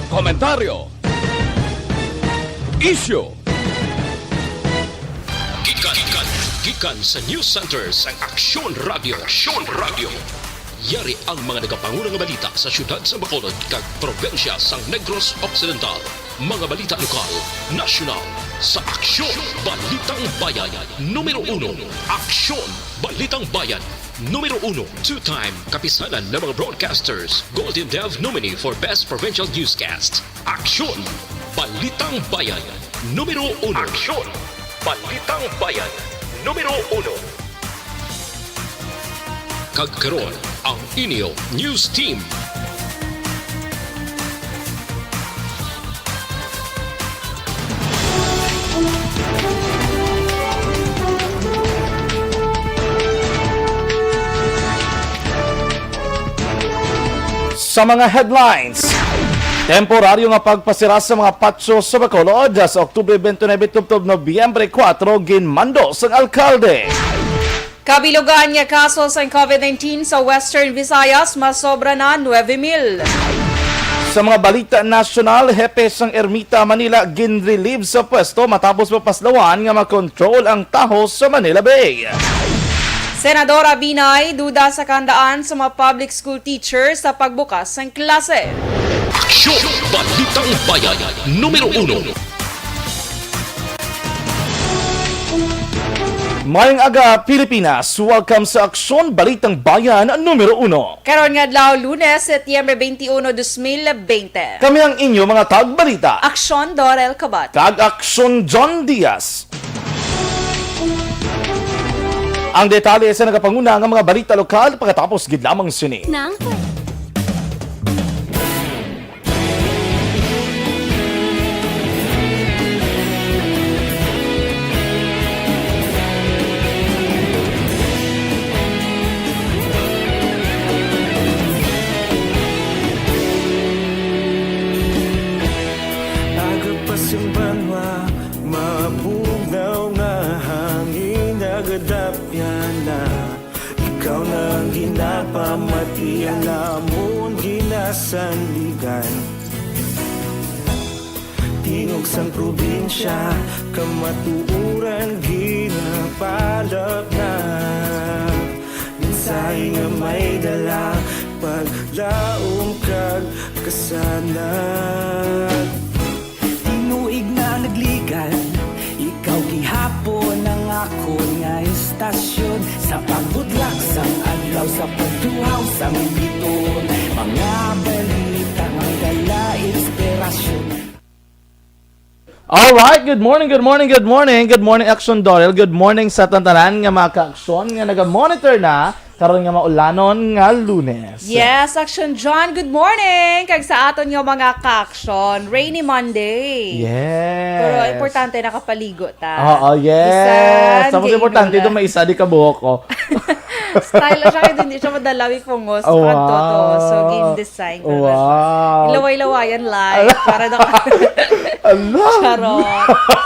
Komentaryo, issue, Gikan sa News Center sa Aksyon Radio. Yari ang mga nagapangunang balita sa syudad sa Bacolod kag probensya sa Negros Occidental. Mga balita lokal, nasyonal sa Aksyon Balitang Bayan. Numero 1, Aksyon Balitang Bayan. Numero 1, two-time kapisanan ng mga broadcasters, Golden Dev nominee for Best Provincial Newscast. Aksyon Balitang Bayan. Numero 1, Aksyon Balitang Bayan. Numero 1. Kagkaroon ang inyo News Team. Sa mga headlines, temporaryo nga pagpasira sa mga patso sa Bacolod sa Oktubre 29 tubtob Nobyembre 4 ginmando sa alkalde. Kabilugan nga kaso sa COVID-19 sa Western Visayas masobra na 9,000. Sa mga balita nasyonal, hepe sang Ermita Manila gin-relieve sa pwesto matapos mapaslawan nga makontrol ang taho sa Manila Bay. Senadora Binay duda sa kandaan sa mga public school teachers sa pagbukas ng klase. Aksyon Balitang Bayan. Numero 1. Mayang aga, Pilipinas, welcome sa Aksyon Balitang Bayan numero 1. Karon nga adlaw Lunes, Setyembre 21, 2020. Kami ang inyo mga tagbalita. Aksyon Dorel Cabatu. Tag Aksyon John Diaz. Ang detalye sa nagapanguna ng mga balita lokal pagkatapos gid lamang sini. Agapasimbangwa, mapunaw nga hangin nagadapyan na. Ikaw nang ginapamati ang namon ginasandigan. Tingog sang probinsya, kamatuuran ginapalap na. Minsay nga may dala, paglaom kag kasanag. Tinuig na nagligan, ikaw gihapon ang ako nga istasyon. Sa pagbudlak sang adlaw, sa pagduhaw sang biton. Mga balita nga dala inspirasyon. Alright, good morning. Good morning, Aksyon Dorel. Good morning sa tantanan nga mga ka-aksyon nga naga-monitor na karon nga maulanon nga Lunes. Yes, Aksyon John, good morning! Kag sa aton nga mga ka-aksyon, rainy Monday. Yes. Pero importante nakapaligo ta. Oo, yes. Bisan, Sa mas importante doon may isa di ka buhok ko. Style siya kaya hindi siya madalawi pungos. Oh, wow. Pagtoto. So, game design ko na siya. Wow. Ilaway-lawayan live. Para na Charot.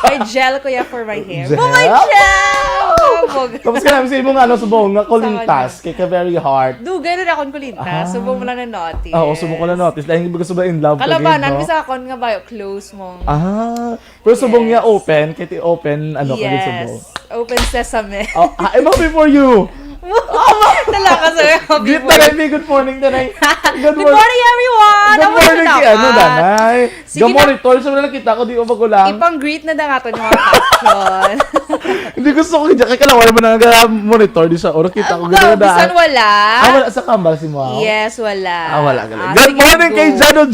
May gel ko ya for my hair. Gel? Oh, my gel! Tapos ka namin sa imong subong nga kulintas kay ka very hard. Dugay na akong kulinta. Subong mo lang na notice. Oo, subong ko na notice. Dahil hindi ba gusto ba in love ka Kalabanan, no? bisa akon nga ba close mo. Pero subong Yes. niya open, kaya open, ano, kaya subong. Yes. Open sesame. Oh, I'm happy for you. Talaga sa Good morning, good morning, Tanay. Good morning, everyone! Good morning, kay ano, Danay. Sige Good morning, Tol. Sabi na nakita ko, di ko magulang. Ipang-greet na nga ito yung mga caption. Hindi gusto ko kaya kaya wala mo na nag-monitor di sa oras kita ko gano'n na. Bisan wala. Wala sa kambal si Mo. Yes, wala. Wala galing. Sige, Good morning go. kay Jano.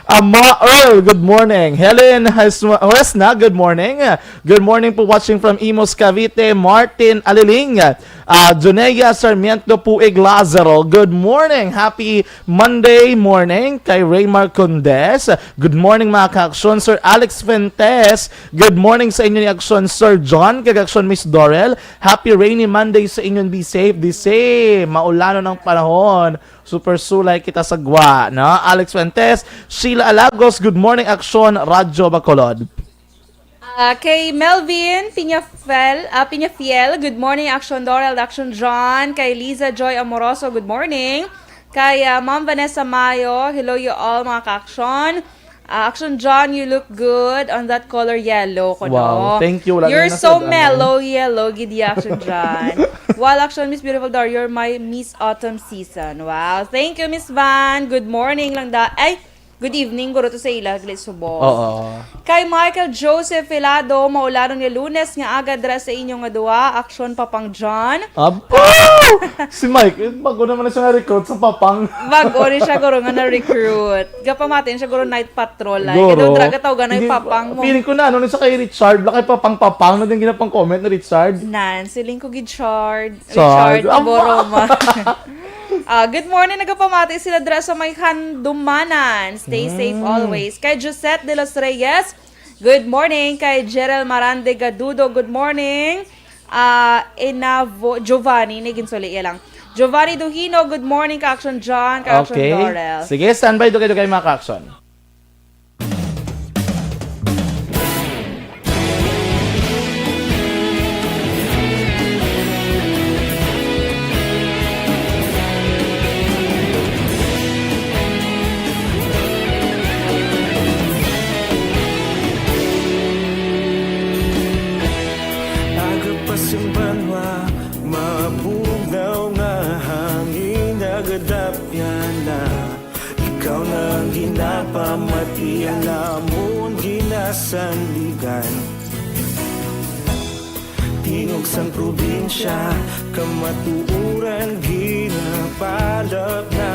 Ma Earl, good morning. Helen Huesna, good morning. Good morning po watching from Imos, Cavite. Martin Aliling. Jonea Sarmiento Puig Lazaro, good morning. Happy Monday morning kay Raymar Condes. Good morning mga ka-aksyon. Sir Alex Fuentes, good morning sa inyo ni Aksyon. Sir John, kag-aksyon Miss Dorel. Happy rainy Monday sa inyo. Be safe, be safe. Maulano ng panahon. Super sulay kita sa gwa, no? Alex Fuentes, Sheila Alagos, good morning Aksyon, Radyo Bacolod. Kay Melvin Piñafiel, good morning Aksyon Dorel, Aksyon John. Kay Liza Joy Amoroso, good morning. Kay Ma'am Vanessa Mayo, hello you all mga ka-aksyon. Aksyon John, you look good on that color yellow. Wow, thank you. Wala You're na so nasad, mellow yellow, gidi Aksyon John. While Aksyon Miss Beautiful Dar, you're my Miss Autumn season. Wow, thank you Miss Van. Good morning lang da. Ay, good evening, guro to sa ila, Glisubong. Oo. Kay Michael Joseph Filado, maularon nga Lunes nga agad dra sa inyong nga duwa, Aksyon Papang John. Aba! Si Mike, bago naman na siya na-recruit sa Papang. Bago rin siya guro nga na-recruit. Gapamatin siya guro night patrol. Guro. Kaya draga tawag na yung Hindi, Papang mo. Feeling ko na, ano sa kay Richard, lakay Papang-Papang, na din ginapang comment na Richard. Nan, siling ko Richard. Chard. Richard, Boroma. Good morning, nagapamati sila dra sa may handumanan. Stay safe always. Kay Josette de los Reyes, good morning. Kay Jerel Marande Gadudo, good morning. Giovanni, niginsuli lang. Giovanni Duhino, good morning. Ka-Aksyon John, Ka-Aksyon Dorel. Sige, standby do kayo mga ka-action. Simbanwa, mabugaw nga hangin nagadapyan na ikaw nang ginapamati alamon ginasanligan tingog sang probinsya kamatuuran ginapalap na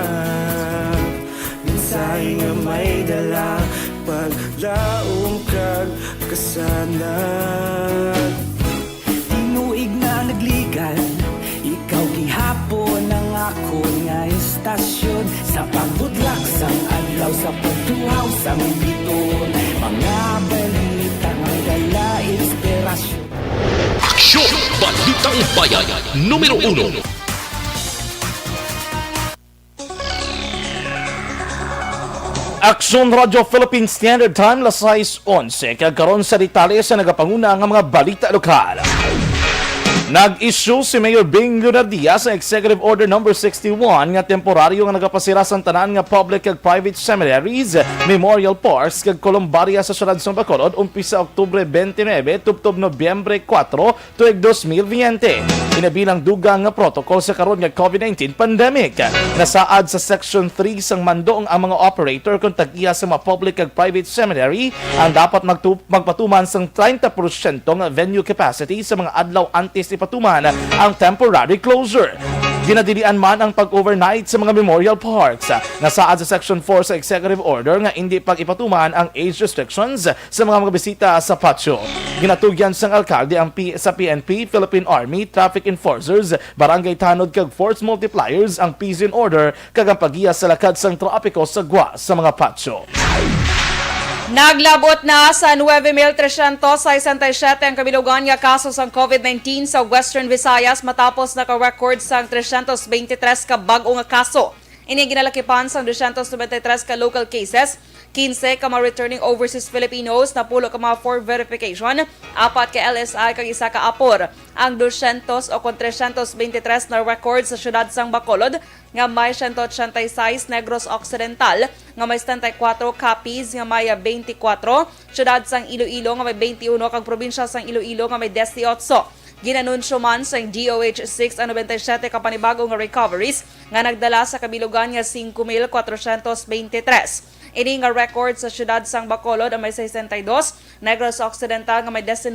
minsay nga may dala paglaong kag kasanag Tinuig na nagligan, ikaw gihapon ang ako nga estasyon sa pagbudlak sang adlaw sa pagtuhaw sa biton mga balita nga dala inspirasyon. Aksyon! Balitang Bayan, Numero 1. Aksyon Radio Philippine Standard Time, las 6:11. Kagkaroon sa detalye sa nagapanguna ang mga balita lokal. Nag-issue si Mayor Bing Diaz sa Executive Order No. 61 nga temporaryo nga nagapasira sa tanan nga public ag private cemeteries, memorial parks kag columbaria sa syudad sa Bacolod umpisa Oktubre 29 tubtob Nobyembre 4 tuig 2020. Inabilang dugang nga protocol sa karon nga COVID-19 pandemic. Nasaad sa Section 3 sang mandoong ang mga operator kung tag-iya sa mga public ag private cemetery ang dapat magpatuman sang 30% nga venue capacity sa mga adlaw antes ipatuman ang temporary closure. Ginadilian man ang pag-overnight sa mga memorial parks. Nasaad sa Section 4 sa Executive Order nga hindi pag-ipatuman ang age restrictions sa mga bisita sa patio. Ginatugyan sang alkalde ang sa PNP, Philippine Army, Traffic Enforcers, Barangay Tanod kag Force Multipliers ang peace and order kag ang paggiya sa lakad sang trapiko sa gwa sa mga patio. Naglabot na sa 9,367 ang kabilugan nga kaso sang COVID-19 sa Western Visayas matapos naka-record sang 323 ka bag-o nga kaso. Ini ginalakipan sang 293 ka local cases, 15 ka mga returning overseas Filipinos, na pulo ka mga for verification, 4 ka LSI kag 1 ka apor. Ang 200 o 323 na record sa syudad sang Bacolod nga may 186 Negros Occidental, nga may 74 Capiz nga may 24, syudad sang Iloilo nga may 21 kag probinsya sang Iloilo nga may 18. Ginanunsyo man sa DOH-6 ang 97 ka panibagong recoveries nga nagdala sa kabilugan nga 5,423. Ini nga record sa syudad sang Bacolod ang may 62, Negros Occidental nga may 19,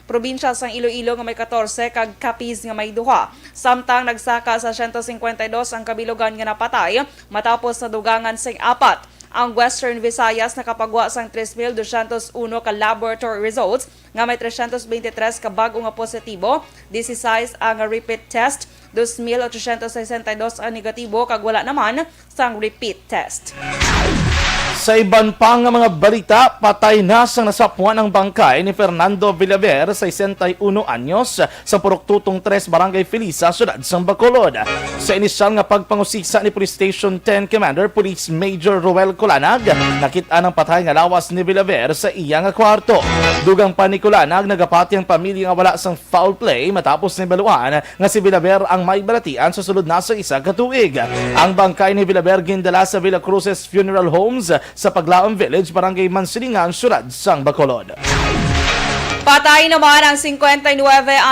probinsya sang Iloilo nga may 14 kag Capiz nga may 2. Samtang nagsaka sa 152 ang kabilugan nga napatay matapos na dugangan sing 4. Ang Western Visayas nakapagwa sang 3,201 ka laboratory results nga may 323 ka bag-o nga positibo, 16 ang repeat test, 2,862 ang negatibo kag wala naman sang repeat test. Sa iban pang mga balita, patay na sang nasapuan ang bangkay ni Fernando Villaver, 61 anyos, sa Purok Tutong 3, Barangay Felisa, Siyudad sang Bacolod. Sa inisyal nga pagpangusisa ni Police Station 10 Commander Police Major Roel Colanag, nakita ng patay nga lawas ni Villaver sa iyang kwarto. Dugang pa ni Colanag, nagapati ang pamilya nga wala sang foul play matapos ni baluan nga si Villaver ang may balatian sa sulod na sa isa ka tuig. Ang bangkay ni Villaver gindala sa Villa Cruces Funeral Homes sa Paglaom Village, Barangay Mansilingan, Siyudad sang Bacolod. Patay naman ang 59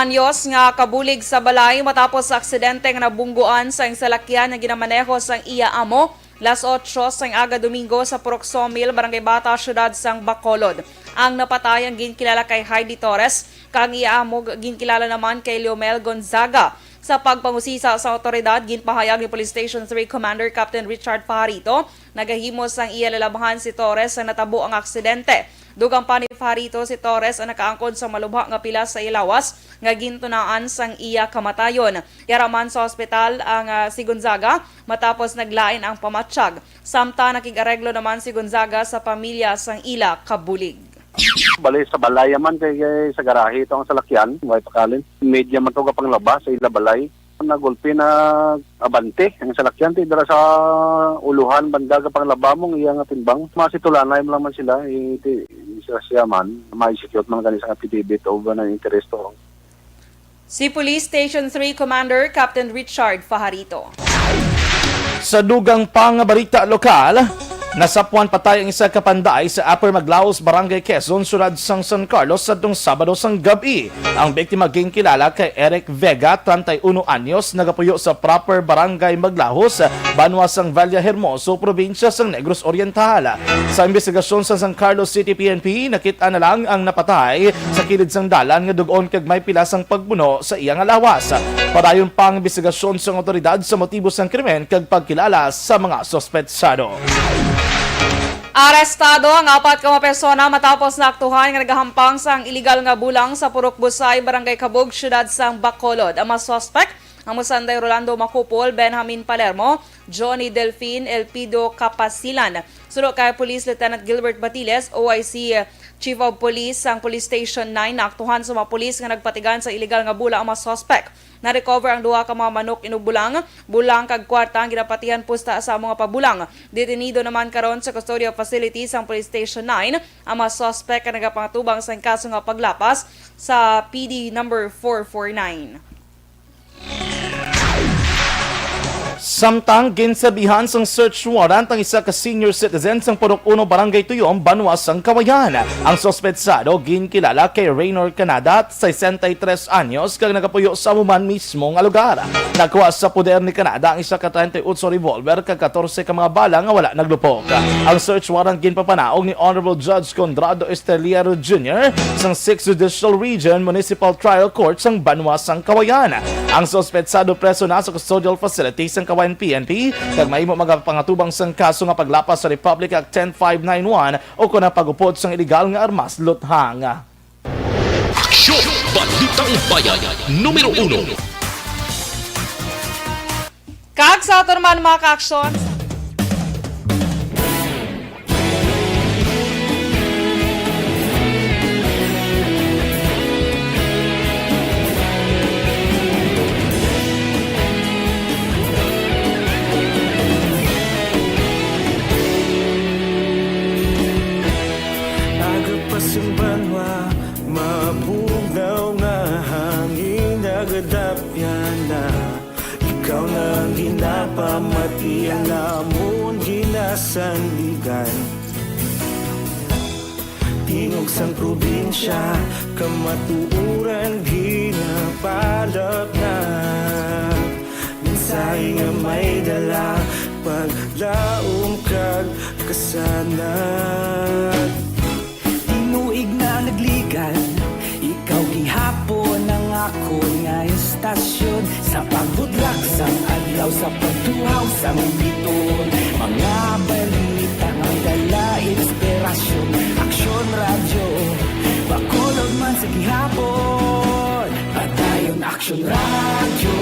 anyos nga kabulig sa balay matapos sa aksidente nga nabungguan sa salakyan na ginamaneho sang iya amo las 8 sang aga Domingo sa Purok Sawmill, Barangay Bata, Siyudad sang Bacolod. Ang napatay ang ginkilala kay Heidi Torres, kang iya amo ginkilala naman kay Leomel Gonzaga. Sa pagpangusisa sa otoridad, ginpahayag ni Police Station 3 Commander Captain Richard Fajarito, nagahimos ang iya lalabahan si Torres ang natabo ang aksidente. Dugang pa ni Fajarito, si Torres ang nakaangkon sa malubha nga pila sa ilawas nga gintunaan sang iya kamatayon. Yaraman sa ospital ang si Gonzaga matapos naglain ang pamatsyag. Samta nakigareglo naman si Gonzaga sa pamilya sang ila kabulig. Balay sa balay man kay sa garahe ito ang salakyan, may pakalin. Medya man ito kapang labas sa ila balay. Nagulpi na abante ang salakyan. Tidara sa uluhan, banda kapang labamong iyang timbang. Masitulanay mo lang man sila. Siya man, may secure man galing sa PDB o ba na interest to. Si Police Station 3 Commander Captain Richard Fajarito. Sa dugang pang balita lokal, nasapuan patay ang isa kapanday sa Upper Maglaos, Barangay Quezon, Siyudad sang San Carlos sa dung Sabado sang gabi. Ang biktima ginkilala kay Eric Vega, 31 anyos, nagapuyo sa proper Barangay Maglaos, Banwa sang Valle Hermoso, probinsya sang Negros Oriental. Sa investigasyon sa San Carlos City PNP, nakita na lang ang napatay sa kilid sang dalan nga dugon kag may pila sang pagbuno sa iyang lawas. Padayon pang investigasyon sa otoridad sa motibo sang krimen kag pagkilala sa mga sospetsado. Arestado ang 4 ka mga persona matapos na aktuhan nga nagahampang sang iligal nga bulang sa Purok Busay, Barangay Cabug, Siyudad sang Bacolod. Ang mga suspect, ang Musanday Rolando Macupol, Benjamin Palermo, Johnny Delfin, Elpido Capasilan. Sunod kay Police Lieutenant Gilbert Batiles, OIC Chief of Police ang Police Station 9, naaktuhan sa mga pulis nga nagpatigan sa iligal nga bulang ang mga suspect. Na-recover ang 2 ka mga manok inubulang, bulang kag kwarta ang ginapatihan pusta sa mga pabulang. Detenido naman karon sa custodial facilities ang Police Station 9 ang mga suspect nga nagapangtubang sa kaso nga paglapas sa PD number 449. Samtang ginsabihan sang search warrant ang isa ka senior citizen sang Purok 1 Barangay Tuyom, Banwa sang Kawayan. Ang sospetsado ginkilala kay Raynor Canada, 63 anyos, kag nagapuyo sa amuman mismo nga lugar. Nakuha sa poder ni Canada ang isa ka 38 revolver kag 14 ka mga bala nga wala naglupok. Ang search warrant ginpapanaog ni Honorable Judge Conrado Esteliero Jr. sang 6th Judicial Region Municipal Trial Court sang Banwa sang Kawayan. Ang sospetsado preso na sa custodial facility sang Kawayan PNP kag mahimo magapangatubang sang kaso nga paglapas sa Republic Act 10591 o kuna pagupod sang illegal nga armas luthang. Aksyon! Balitang Bayan, Numero 1. Kag sa ato naman mga ka-aksyon, Banwa, mabugaw nga hangin nagadapyan na. Ikaw na ginapamati ang namon ginasandigan. Tingog sang probinsya, kamatuuran ginapalap na. Minsay nga may dala, paglaom kag kasanat. Tinuig na nagligan, ikaw gihapon ang ako nga istasyon. Sa pagbudlak sang adlaw, sa pagtuhaw sang biton. Mga balita nga dala inspirasyon. Aksyon radyo, Bacolod man sa gihapon. Padayon Aksyon radyo,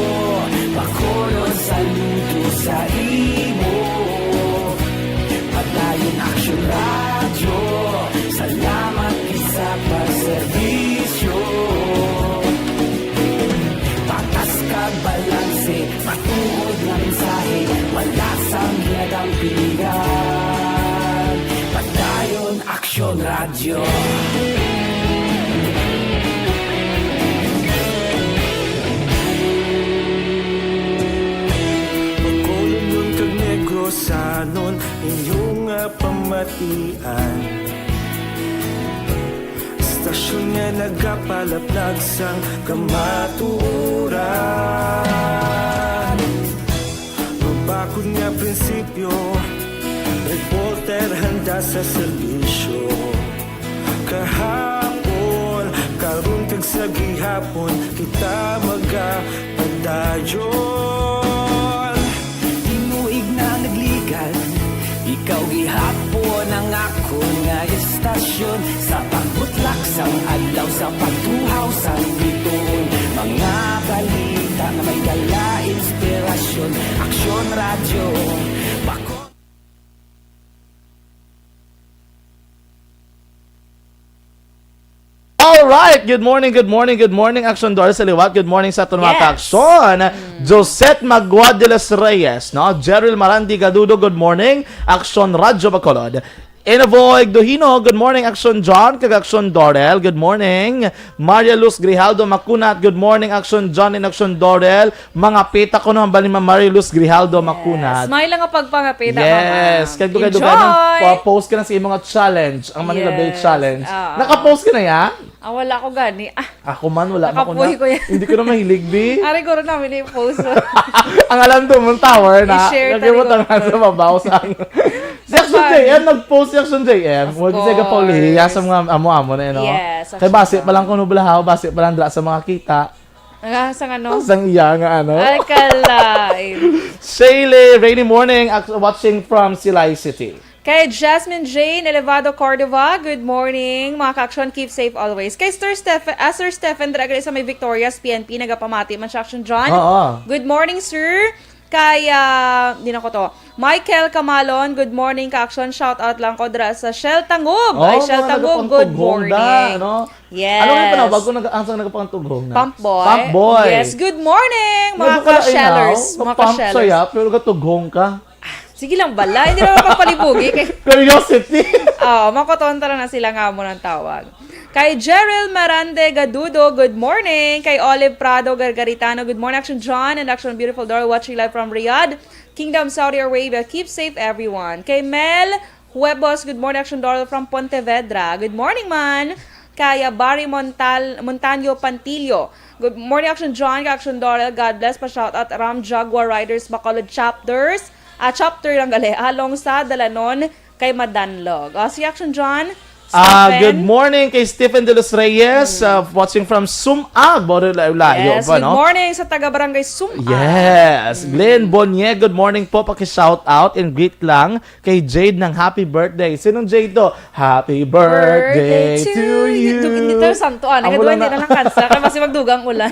Bacolod saludo sa imo. Padayon Aksyon radyo. radyo. Pagkulong kag negrosanon inyong pamatian. Stasyon nga nagapalaplag sang kamaturan. Mabakod nga prinsipyo, reporter handa sa serbisyo. Kahapon, karun kag sa gihapon, kita magapadayon. Tinuig na nagligan, ikaw gihapon ang ako nga estasyon. Sa pagbutlak sang adlaw, sa pagtuhaw sang bituon. Mga balita na may dala inspirasyon. Aksyon radyo, bako. Alright, good morning, Aksyon Dorel sa liwat. Good morning sa aton mga ka-aksyon. Josette Magua de los Reyes, no? Jeril Marandi Gadudo, good morning. Aksyon Radyo Bacolod. Inavoy Dohino, good morning, Aksyon John, kag-Aksyon Dorel, good morning. Maria Luz Grijaldo Macunat, good morning, Aksyon John and Aksyon Dorel. Mga pita ko naman ba ni Maria Luz Grijaldo Macunat? Smile lang ang pagpangapita, Yes, mama. kaya duga post ka na sa mga challenge, ang Manila Bay Yes. Challenge. Ah. Naka-post ka na ya? Wala ko gani. Ako man, wala man ko Nakapuy ko na. yan. Hindi ko na mahilig, Bi. Ari ko rin namin yung post. Ang alam doon mong tower na I-share nagkimutang tayo. sa babaw sa si Aksyon JM, nag-post si Aksyon JM. Huwag siya ka paulihiya sa mga amo-amo na yun, no? Yes, Kaya base pa lang kuno bulahaw, base pa lang dra sa mga kita. Sa ano? Sang iya nga, ano? Ay, kalain. Shayle, rainy morning, watching from Silay City. Kay Jasmine Jane Elevado Cordova, good morning. Mga ka-aksyon, keep safe always. Kay Sir Stephen, dragay sa may Victoria's PNP, nagapamati man siya, Aksyon John. Oo. Good morning, sir. Kay, di na ko to. Michael Camalon, good morning, ka-aksyon. Shout out lang ko dra sa Shell Tangub. Ay, Shell Tangub, good morning. Ano? Yes. Ano nga pa na? Bago nag-ansang nagpangtugong na? Pump boy. Pump boy. Yes, good morning, mga Nagpapala ka-shellers. inaw, Mga nagpump ka-shellers. siya, pero katugong ka. Sige lang bala, hindi naman papalibugi. Curiosity. Makotonta na sila nga mo ng tawag. Kay Jeril Marande Gadudo, good morning. Kay Olive Prado Gargaritano, good morning, Action John and Action Beautiful Dorel, watching live from Riyadh, Kingdom, Saudi Arabia. Keep safe, everyone. Kay Mel Huebos, good morning, Action Dorel from Pontevedra. Good morning, man. Kaya Barry Montaño Pantilio, good morning, Action John, Action Dorel. God bless, pa-shoutout Ram Jaguar Riders Bacolod Chapters. Chapter lang gali, along sa Dalanon kay Madanlog. Si Action John, Good morning kay Stephen De Los Reyes, watching from Sumag, Layo yes, pa, good no? morning sa taga-barangay Sumag. Yes, Glenn Bonnier, good morning po, paki-shout out and greet lang kay Jade ng happy birthday. Sinong Jade to? Happy birthday to you. Hindi tayo santuan. Nagaduan din na lang kansa. Kaya kasi magdugang ulan.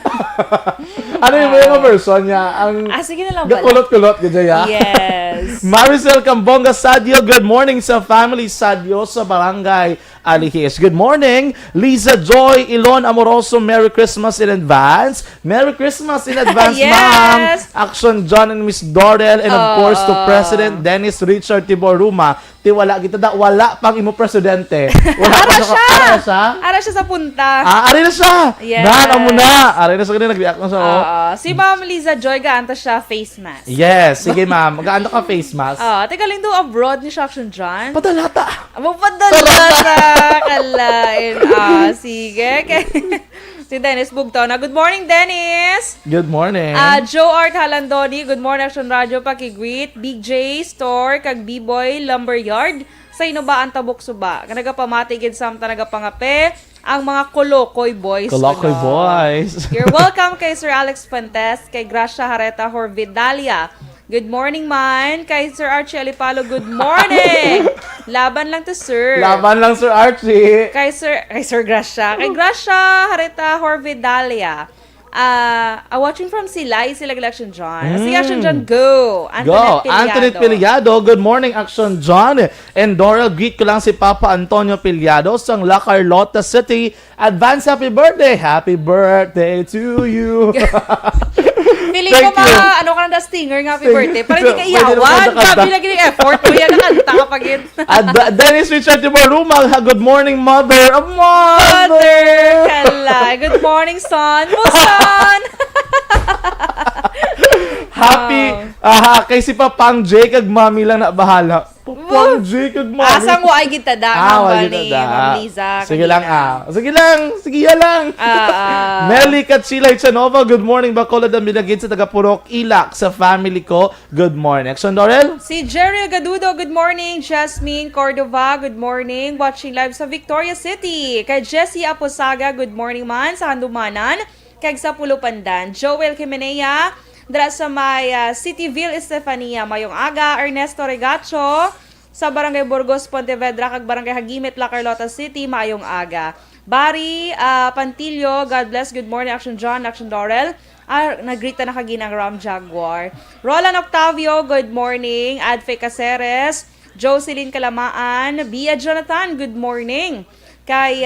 Ano yung mga version niya? Ang sige na lang pala. kulot-kulot, gano'n ya? Yes. Maricel Cambonga Sadio, good morning sa family Sadio sa barangay Alihis. Good morning, Lisa Joy Ilon Amoroso. Merry Christmas in advance. Merry Christmas in advance, Yes. ma'am. Action John and Miss Dorel, and of course to President Dennis Richard Tiboruma. Wala kita da, wala pang imo presidente. Wala Ara siya! Ara siya? Ara siya sa punta. Ari na siya. Yes. Mo na. Ari na sa kanina nag-react na siya. Si Ma'am Liza Joy, gaanta siya face mask. Yes, sige ma'am. Maganda ka face mask. Teka lang doon abroad ni Action John. Padalata. Mapadala sa kalain. Sige. Si Dennis Bugtona. Good morning, Dennis! Good morning. Joe Art Halandoni, good morning, Action Radio, pakigreet. Big J Store, kag B-Boy Lumberyard. Sa ino ba ang tabok suba? Nagapamatigid samta nagapangape ang mga Kolokoy Boys. Kolokoy Boys. You're welcome kay Sir Alex Fantes, kay Gracia Hareta Horvidalia. Good morning, man. Kay Sir Archie Alipalo, good morning. Laban lang to, sir. Laban lang, Sir Archie. Kay Sir Gracia. Kay Gracia Hareta Horvidalia. Watching from Silay, Action John. Sige, Action John, go. Antoinette Piliado. Good morning, Action John. And Dorel, greet ko lang si Papa Antonio Piliado sa La Carlota City. Advance happy birthday. Happy birthday to you. Feeling ko ano ka na stinger nga happy birthday. Para hindi ka iyawan. Grabe lagi yung effort mo yan. Nakanta ka pag yun. At Dennis Richard Tiborumag, good morning, mother. Mother! Kala. Good morning, son. Mo, son! Happy, kay si Papang J, kag mami lang na bahala. Papang J, kag mami. Asang wa ay gitada ng bali, Ma'am Liza. Sige lang, Sige lang. Nelly Katsila Ichanova, good morning. Bacolod ang binagin sa taga-Purok Ilak sa family ko. Good morning. Aksyon, Dorel? Si Jerry Gadudo, good morning. Jasmine Cordova, good morning. Watching live sa Victoria City. Kay Jessie Aposaga, good morning man sa Handumanan. Kay sa Pulo Pandan. Joel Kimenea, dra sa may Cityville, Estefania, mayong aga. Ernesto Regacho, sa Barangay Burgos, Pontevedra, kag Barangay Hagimit, La Carlota City, mayong aga. Barry Pantilio, God bless, good morning, Aksyon John, Aksyon Dorel. Nagrita na kaginang Ram Jaguar. Roland Octavio, good morning. Adfe Caceres, Jocelyn Kalamaan, Bia Jonathan, good morning. Kay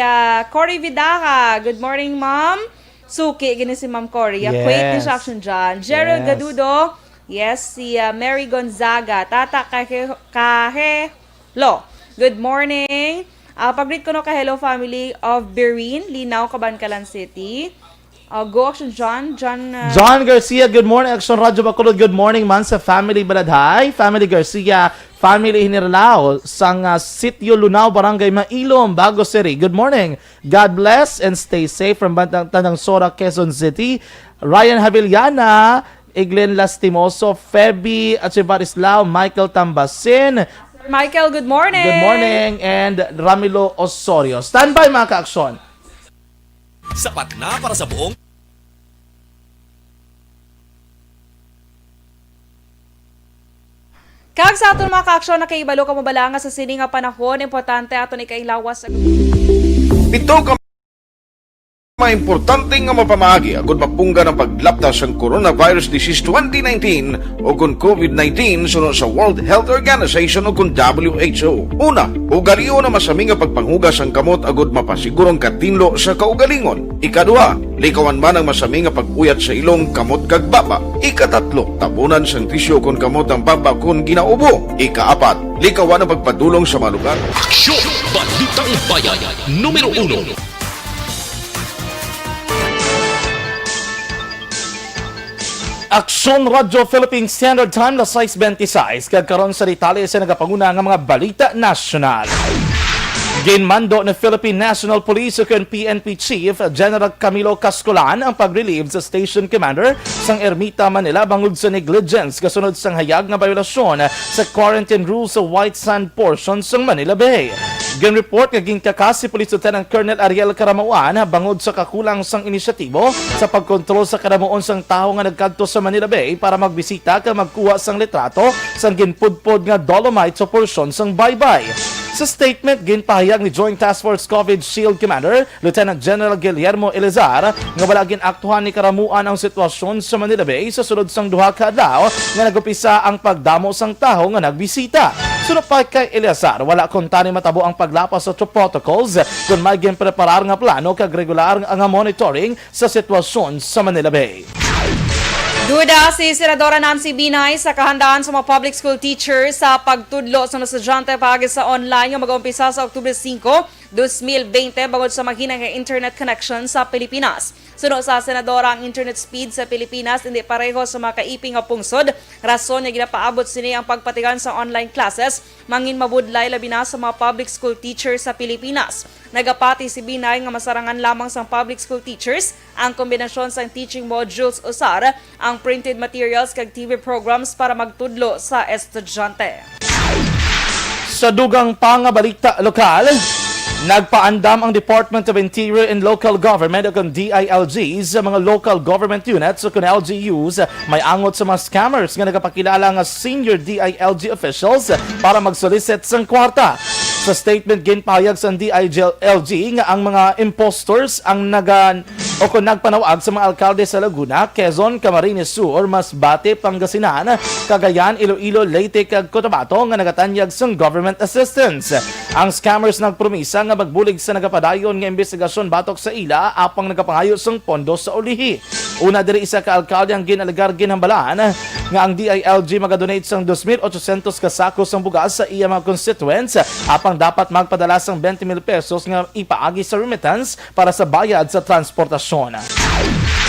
Cory Vidaca, good morning, ma'am. Suki, gini si Ma'am Cory. Yes. Quait ni Action John. Gerald Yes. Gadudo. Yes, si Mary Gonzaga. Tata Kahelo. Good morning. Pag-greet ko no ka Hello Family of Berwin, Linaw, Cabancalan City. Go Action John. John Garcia, good morning. Aksyon Radyo Bacolod, good morning man sa family Baladhay. Family Garcia, family Hinirlao, sang Sitio Lunao, Barangay Mailom, Bago City. Good morning. God bless and stay safe from Bantang Tanang Sora, Quezon City. Ryan Havillana, Eglin Lastimoso, Feby Achevarislao, Michael Tambasin. Michael, good morning. Good morning. And Ramilo Osorio. Stand by mga ka-aksyon. Sapat na para sa buong Kag sa aton mga ka-aksyon na kaibalo ka mabalanga sa sini nga panahon, importante aton ikailawas sa Ito ka mga importante nga mapamagi agud mapungga ng paglaptas ang Coronavirus Disease 2019 o kung COVID-19 sunod sa World Health Organization o kung WHO. Una, ugalion na masami nga pagpanghugas ang kamot agud mapasigurong katinlo sa kaugalingon. Ikadua, likawan man ang masami nga pag-uyat sa ilong kamot kag baba. Ikatatlo, tabunan sang tisyo kung kamot ang baba kung ginaubo. Ikaapat, likawan ang pagpadulong sa mga lugar. Aksyon! Balitang Bayan, numero 1. Aksyon Radyo Philippine Standard Time na 6:26 kagkaroon sa detalye sa nagapanguna ng mga balita nasyonal. Ginmando ng Philippine National Police o PNP Chief General Camilo Cascolan ang pag-relieve sa Station Commander sang Ermita, Manila bangod sa negligence kasunod sang hayag nga violasyon sa quarantine rules sa White Sand portion sang Manila Bay. Gin-report nga ginkakas si Police Lieutenant Colonel Ariel Karamauan bangod sa kakulang sang inisyatibo sa pagkontrol sa karamuon sang tao nga nagkadto sa Manila Bay para magbisita ka magkuha sang litrato sang ginpudpod nga dolomite sa portion sang Baybay. Sa statement, ginpahayag ni Joint Task Force COVID Shield Commander Lieutenant General Guillermo Elizar nga wala ginaktuhan ni karamuan ang sitwasyon sa Manila Bay sa sulod sang duha ka adlaw nga nagupisa ang pagdamo sang taho nga nagbisita. Sunod pa kay Elizar, wala kuntani matabo ang paglapas sa protocols kung may ginpreparar nga plano kag regular nga monitoring sa sitwasyon sa Manila Bay. Duda si Senadora Nancy Binay sa kahandaan sa mga public school teachers sa pagtudlo sa mga estudyante pagis sa online nga mag-umpisa sa Oktubre 5, 2020 bangod sa mahinang internet connection sa Pilipinas. Sunod sa Senadora, ang internet speed sa Pilipinas hindi pareho sa mga kaiping nga pungsod. Rason nga ginapaabot sini ang pagpatigan sa online classes mangin mabudlay labi na sa mga public school teachers sa Pilipinas. Nagapati si Binay nga masarangan lamang sa public school teachers ang kombinasyon sa teaching modules usar ang printed materials kag TV programs para magtudlo sa estudyante. Sa dugang pangabalita lokal, nagpaandam ang Department of Interior and Local Government o kung DILG sa mga local government units o kung LGUs may angot sa mga scammers nga nagapakilala nga senior DILG officials para mag-solicit sang kwarta. Sa statement ginpahayag sa DILG nga ang mga impostors ang nagpanawag sa mga alkalde sa Laguna, Quezon, Camarines Sur, Masbate, Pangasinan, Cagayan, Iloilo, Leyte kag Cotabato nga nagatanyag sang government assistance. Ang scammers nagpromisa nga magbulig sa nagapadayon nga investigasyon batok sa ila apang nagapangayo sang pondo sa ulihi. Una diri isa ka alkalde ang ginalagar ginhambalan nga ang DILG magadonate sang 2,800 ka sako sang bugas sa iya mga constituents apang dapat magpadala sang 20,000 pesos nga ipaagi sa remittance para sa bayad sa transportasyon.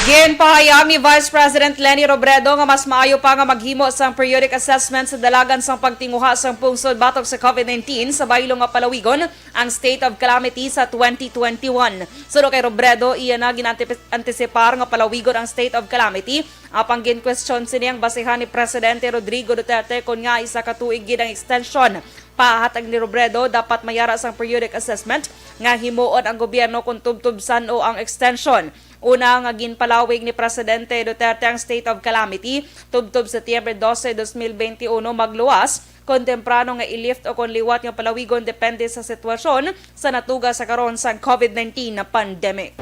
Ginpahayag ni Vice President Leni Robredo nga mas maayo pa nga maghimo sang periodic assessment sa dalagan sang pagtinguha sang pungsod batok sa COVID-19 sa baylo nga palawigon ang state of calamity sa 2021. Suno kay Robredo, iya na ginantisipar nga palawigon ang state of calamity apang gin-question siniyang basehan ni Presidente Rodrigo Duterte kon nga isa ka tuig gid ang extension. Pahatag ni Robredo, dapat mayara sang periodic assessment nga himuon ang gobyerno kung tubtubsan o ang extension. Una nga ginpalawig ni Presidente Duterte ang state of calamity tubtob Setyembre 12, 2021 magluwas kon temprano nga i-lift o kon liwat nga palawigon depende sa sitwasyon sa natuga sa karon sa COVID-19 na pandemic.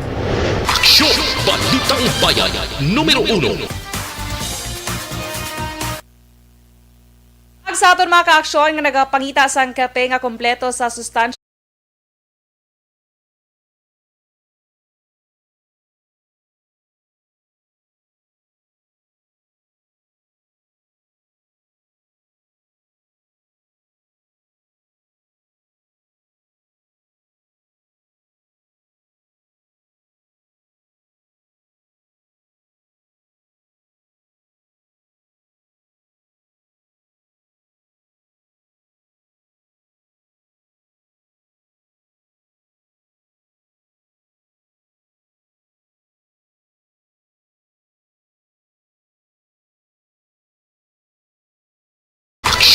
Aksyon! Balitang Bayan, numero 1. Sa aton mga ka-aksyon nga nagapangita sang kape nga kompleto sa sustansya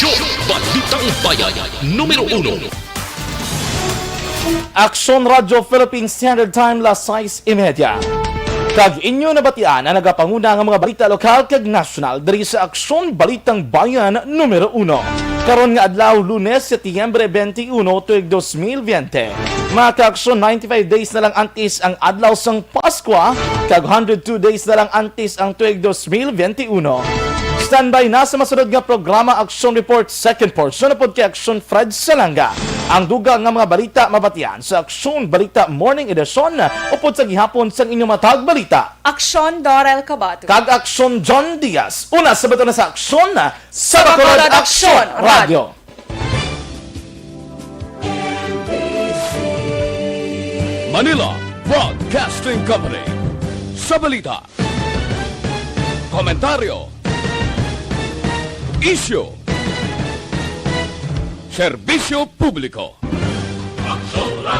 Aksyon! Balitang Bayan, numero 1. Aksyon Radyo Philippine Standard Time las 6:30. Kag inyo nabatian ang nagapanguna nga mga balita lokal kag national diri sa Aksyon Balitang Bayan numero 1. Karon nga adlaw Lunes, Setyembre 21, tuig 2020. Mga ka-aksyon, 95 days na lang antes ang adlaw sang Pasko kag 102 days na lang antes ang tuig 2021. Standby na sa masunod nga programa Aksyon Report second portion na pod kay Aksyon Fred Salanga. Ang dugang nga mga balita mabatian sa Aksyon Balita Morning Edition upod sa gihapon sang inyong matag balita. Aksyon Dorel Cabatu. Kag Aksyon John Diaz. Una sa bato na sa Aksyon sa Bacolod Aksyon Radio. Manila Broadcasting Company. Sa balita, komentaryo, isyu, serbisyo publiko.